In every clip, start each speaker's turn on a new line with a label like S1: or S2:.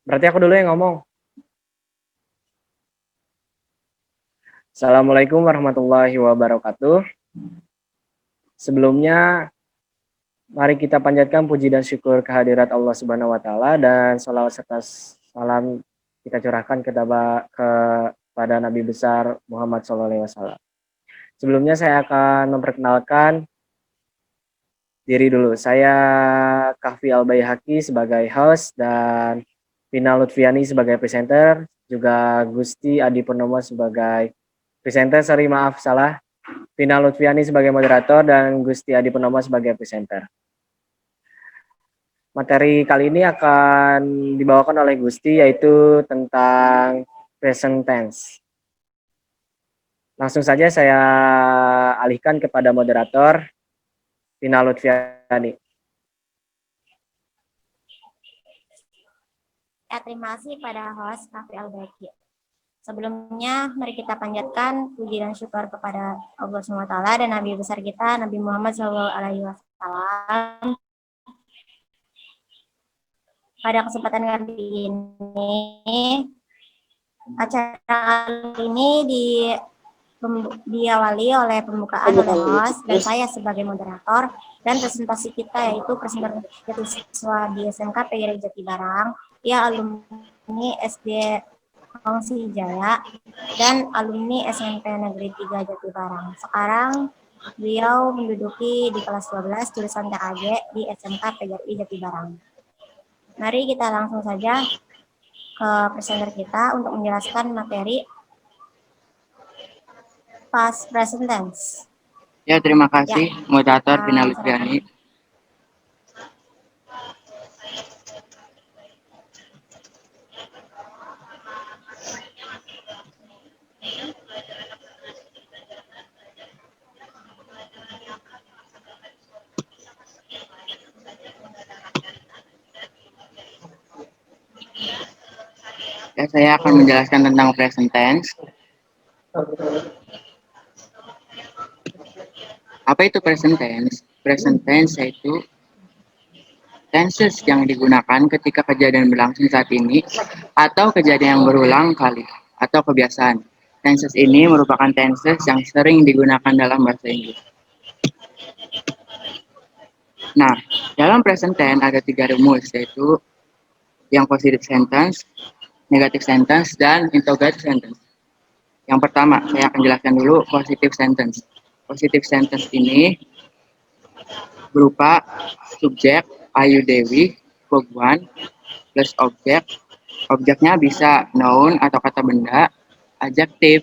S1: Berarti aku dulu yang ngomong. Assalamualaikum warahmatullahi wabarakatuh. Sebelumnya, mari kita panjatkan puji dan syukur kehadirat Allah Subhanahu wa taala dan salawat serta salam kita curahkan kepada Nabi besar Muhammad SAW. Sebelumnya saya akan memperkenalkan diri dulu. Saya Kahfi Albayhaqi sebagai host dan Vina Lutfiani sebagai presenter, juga Gusti Adi Purnomo sebagai presenter, sorry maaf salah. Vina Lutfiani sebagai moderator dan Gusti Adi Purnomo sebagai presenter. Materi kali ini akan dibawakan oleh Gusti yaitu tentang present tense. Langsung saja saya alihkan kepada moderator Vina Lutfiani.
S2: Ya, terima kasih pada host Kahfi Albayhaqi. Sebelumnya, mari kita panjatkan puji dan syukur kepada Allah SWT dan Nabi besar kita, Nabi Muhammad SAW. Pada kesempatan kali ini, acara ini diawali oleh pembukaan oleh host dan saya sebagai moderator, dan presentasi kita yaitu presentasi siswa di SMK PGRI Jatibarang, ya alumni SD Kongsi Jaya dan alumni SMP Negeri 3 Jatibarang. Sekarang beliau menduduki di kelas 12 jurusan TKJ di SMK PGRI Jatibarang. Mari kita langsung saja ke presenter kita untuk menjelaskan materi past present tense.
S3: Ya, terima kasih moderator Vina Lutfiani. Ya, saya akan menjelaskan tentang present tense. Apa itu present tense? Present tense yaitu tenses yang digunakan ketika kejadian berlangsung saat ini atau kejadian yang berulang kali atau kebiasaan. Tenses ini merupakan tenses yang sering digunakan dalam bahasa Inggris. Nah, dalam present tense ada 3 rumus, yaitu yang positive sentence, negative sentence, dan interrogative sentence. Yang pertama, saya akan jelaskan dulu positive sentence. Positive sentence ini berupa subjek Ayu Dewi, verb 1, plus objek. Objeknya bisa noun atau kata benda, adjektif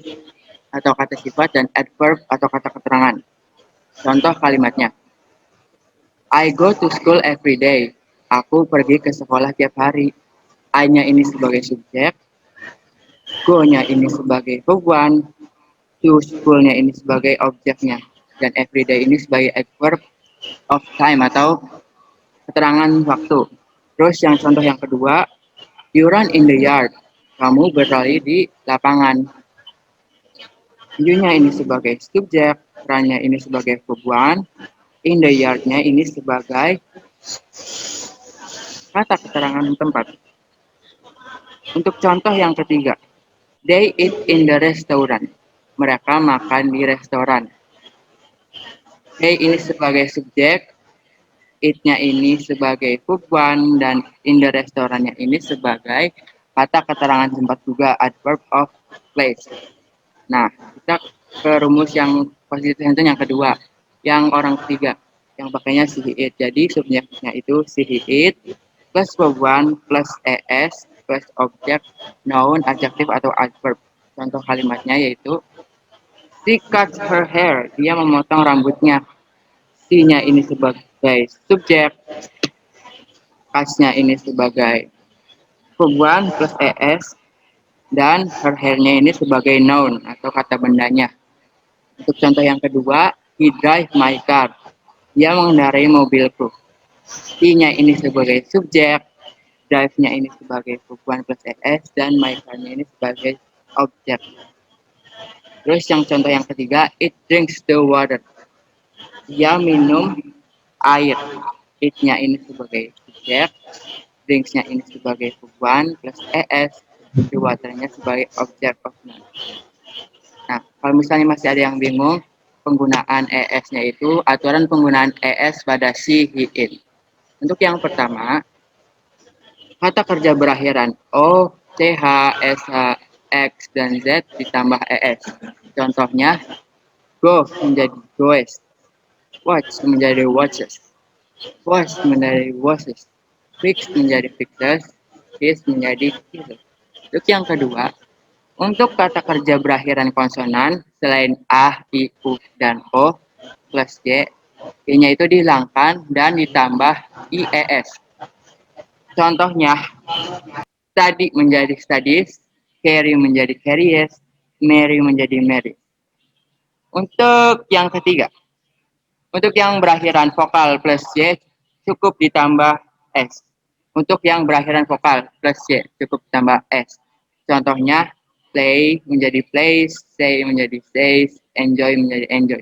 S3: atau kata sifat, dan adverb atau kata keterangan. Contoh kalimatnya. I go to school every day. Aku pergi ke sekolah tiap hari. I-nya ini sebagai subjek, go-nya ini sebagai verb 1, to school-nya ini sebagai objeknya, dan everyday ini sebagai adverb of time atau keterangan waktu. Terus yang contoh yang kedua, you run in the yard. Kamu berlari di lapangan. You-nya ini sebagai subjek, run-nya ini sebagai verb 1, in the yard-nya ini sebagai kata keterangan tempat. Untuk contoh yang ketiga, they eat in the restaurant. Mereka makan di restoran. They ini sebagai subjek, it-nya ini sebagai verb 1, dan in the restaurant-nya ini sebagai kata keterangan tempat juga, adverb of place. Nah, kita ke rumus yang positive sentence yang kedua, yang orang ketiga, yang pakainya she it. Jadi subjeknya itu she it, plus verb 1, plus es, plus objek, noun, adjective, atau adverb. Contoh kalimatnya yaitu, she cuts her hair. Dia memotong rambutnya. She-nya ini sebagai subjek, cuts-nya ini sebagai verb 1 plus es, dan her hair-nya ini sebagai noun atau kata bendanya. Untuk contoh yang kedua, he drive my car. Dia mengendarai mobilku. He-nya ini sebagai subjek, drive-nya ini sebagai verb 1 plus es, dan my car-nya ini sebagai objek. Terus yang contoh yang ketiga, it drinks the water. Dia minum air. It-nya ini sebagai subjek, drinks-nya ini sebagai verb 1 plus es, the water-nya sebagai object of noun. Nah, kalau misalnya masih ada yang bingung, penggunaan es-nya itu aturan penggunaan es pada she, he, it. Untuk yang pertama, kata kerja berakhiran o, ch, sh, x, dan z ditambah es. Contohnya, go menjadi goes, watch menjadi watches, wash menjadi washes, fix menjadi fixes, kiss menjadi kisses. Untuk yang kedua, untuk kata kerja berakhiran konsonan selain a, i, u, dan o plus y, y-nya itu dihilangkan dan ditambah ies. Contohnya, study menjadi studies, carry menjadi carries, marry menjadi marry. Untuk yang ketiga, untuk yang berakhiran vokal plus y cukup ditambah s. Untuk yang berakhiran vokal plus y cukup ditambah s. Contohnya, play menjadi plays, say menjadi says, enjoy menjadi enjoy.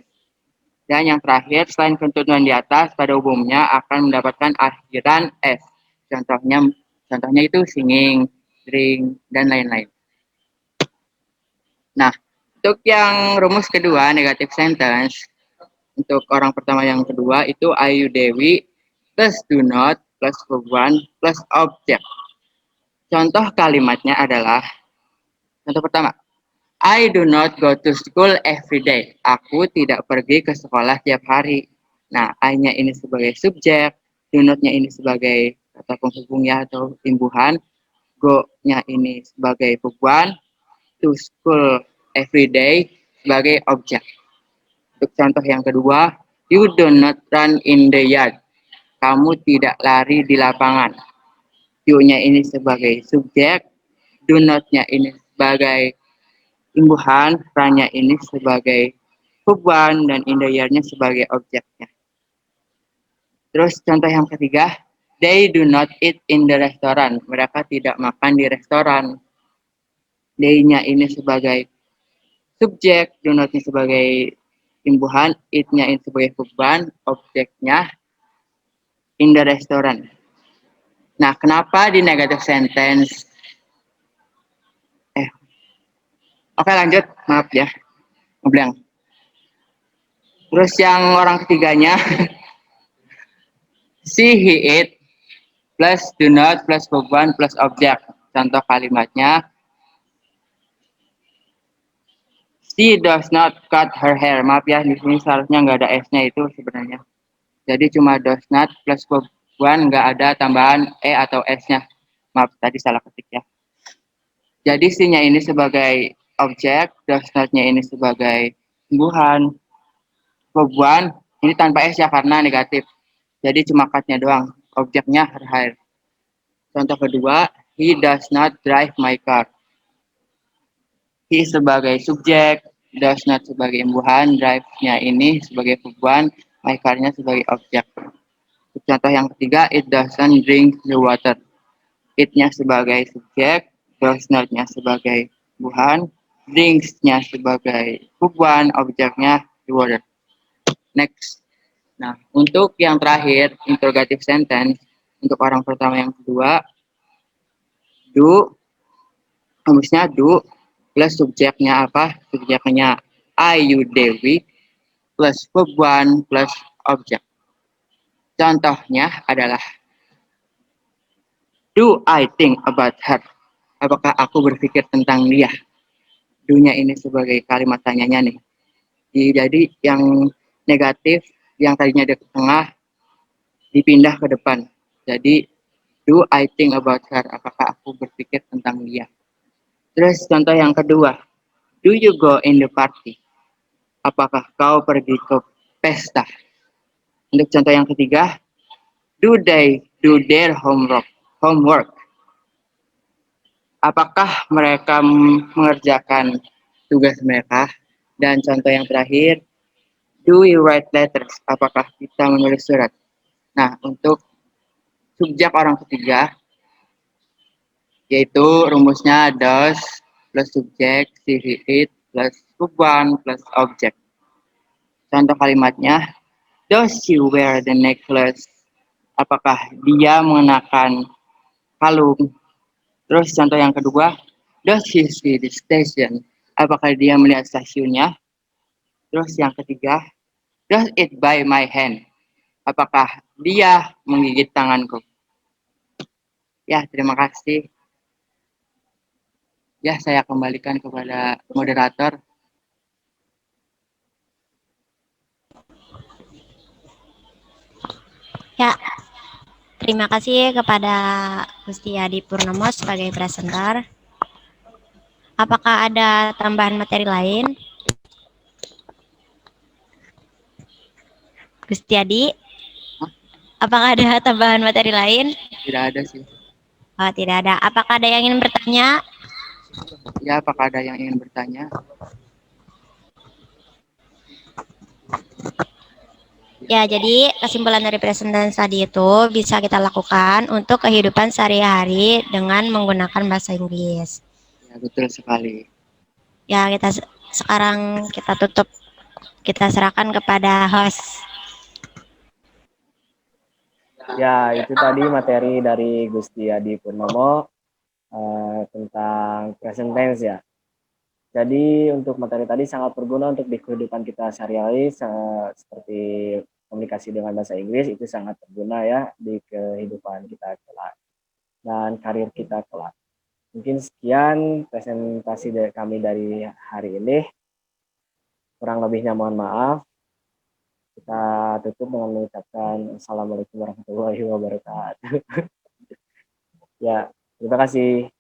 S3: Dan yang terakhir, selain ketentuan di atas, pada umumnya akan mendapatkan akhiran s. Contohnya itu singing, drink, dan lain-lain. Nah, untuk yang rumus kedua, negative sentence, untuk orang pertama yang kedua itu Ayu Dewi plus do not plus verb 1 plus object. Contoh kalimatnya adalah, contoh pertama, I do not go to school every day. Aku tidak pergi ke sekolah tiap hari. Nah, I-nya ini sebagai subjek, do not-nya ini sebagai kata penghubungnya atau imbuhan, go-nya ini sebagai verb 1, to school every day sebagai objek. Untuk contoh yang kedua, you do not run in the yard. Kamu tidak lari di lapangan. You-nya ini sebagai subjek, do not-nya ini sebagai imbuhan, run-nya ini sebagai verb 1, dan in the yard-nya sebagai objeknya. Terus contoh yang ketiga, they do not eat in the restaurant. Mereka tidak makan di restoran. They-nya ini sebagai subjek, do not-nya sebagai imbuhan, it-nya ini sebagai verb 1, objeknya in the restaurant. Nah, kenapa di negative sentence? Oke, lanjut. Maaf ya, ngeblank. Terus yang orang ketiganya, she, he, it, plus do not, plus verb 1, plus object. Contoh kalimatnya, she does not cut her hair. Maaf ya, di sini seharusnya nggak ada s-nya itu sebenarnya. Jadi cuma does not plus verb 1, nggak ada tambahan e atau s-nya. Maaf, tadi salah ketik ya. Jadi she-nya ini sebagai objek, does not-nya ini sebagai imbuhan, verb 1 ini tanpa s ya karena negatif. Jadi cuma cut-nya doang, objeknya her hair. Contoh kedua, he does not drive my car. He sebagai subjek, does not sebagai imbuhan, drive-nya ini sebagai verb 1, my car-nya sebagai objek. Contoh yang ketiga, it doesn't drink the water. It-nya sebagai subjek, does not-nya sebagai imbuhan, drinks-nya sebagai verb 1, objeknya the water. Next. Nah, untuk yang terakhir, interrogative sentence, untuk orang pertama yang kedua, do, rumusnya do, plus subjeknya apa? Subjeknya Ayu Dewi, plus verb 1, plus objek. Contohnya adalah, do I think about her? Apakah aku berpikir tentang dia? Do-nya ini sebagai kalimat tanyanya nih. Jadi yang negatif, yang tadinya di tengah, dipindah ke depan. Jadi, do I think about her? Apakah aku berpikir tentang dia? Terus contoh yang kedua, do you go in the party? Apakah kau pergi ke pesta? Untuk contoh yang ketiga, do they do their homework? Apakah mereka mengerjakan tugas mereka? Dan contoh yang terakhir, do we write letters? Apakah kita menulis surat? Nah, untuk subjek orang ketiga, yaitu rumusnya does plus subjek, she, he, it, plus verb 1 plus objek. Contoh kalimatnya, does she wear the necklace? Apakah dia mengenakan kalung. Terus contoh yang kedua, does he see the station? Apakah dia melihat stasiunnya? Terus yang ketiga, does it bite my hand? Apakah dia menggigit tanganku? Ya, terima kasih. Ya, saya kembalikan kepada moderator.
S2: Ya, terima kasih kepada Gusti Adi Purnomo sebagai presenter. Apakah ada tambahan materi lain? Gusti Adi, apakah ada tambahan materi lain?
S3: Tidak ada sih.
S2: Oh, tidak ada. Apakah ada yang ingin bertanya?
S3: Ya, apakah ada yang ingin bertanya?
S2: Ya, jadi kesimpulan dari presentasi tadi itu bisa kita lakukan untuk kehidupan sehari-hari dengan menggunakan bahasa Inggris.
S3: Ya, betul sekali.
S2: Ya, sekarang kita tutup, kita serahkan kepada host.
S1: Ya, itu tadi materi dari Gusti Adi Purnomo tentang present tense ya. Jadi untuk materi tadi sangat berguna untuk di kehidupan kita sehari-hari seperti komunikasi dengan bahasa Inggris itu sangat berguna ya di kehidupan kita kelak dan karir kita kelak. Mungkin sekian presentasi dari kami dari hari ini. Kurang lebihnya mohon maaf. Kita tutup dengan mengucapkan Assalamualaikum warahmatullahi wabarakatuh. Ya, terima kasih.